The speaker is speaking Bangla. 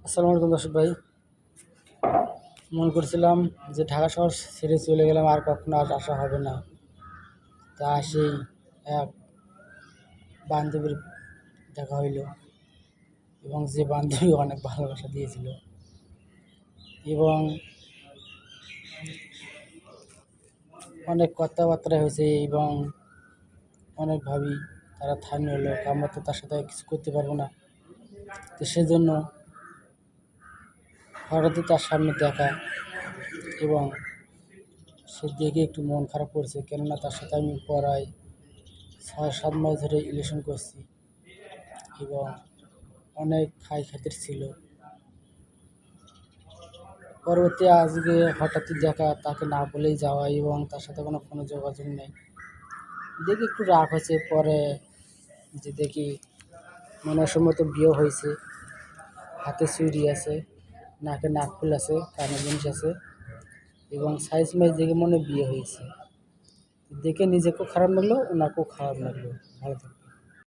আসসালামু আলাইকুম দর্শক ভাই। মনে করছিলাম যে ঢাকা শহর ছেড়ে চলে গেলাম, আর কখনো আসা হবে না। তা সেই এক বান্ধবীর দেখা হইল, এবং যে বান্ধবী অনেক ভালোবাসা দিয়েছিল এবং অনেক কথাবার্তা হয়েছে এবং অনেক ভাবি তারা থামি হলো। আমরা তো তার সাথে কিছু করতে পারবো না, তো সেজন্য হঠাৎই তার সামনে দেখা, এবং সে দেখে একটু মন খারাপ করছে। কেননা তার সাথে আমি প্রায় 6-7 মাস ধরে রিলেশন করছি এবং অনেক খাই খাতির ছিল। পরবর্তী আজকে হঠাৎই দেখা, তাকে না বলেই যাওয়া এবং তার সাথে কোনো ফোনে যোগাযোগ নেই। দেখি একটু রাগ হয়েছে। পরে যে দেখি মনসম্মত বিয়ে হয়েছে, হাতে চুড়ি আছে, নাকে নাকফুল আছে, কানে জিনিস আছে এবং সাইজ মাইজ দেখে মনে বিয়ে হয়েছে। দেখে নিজেকেও খারাপ লাগলো, ওনাকেও খারাপ লাগলো। ভালো থাকবে।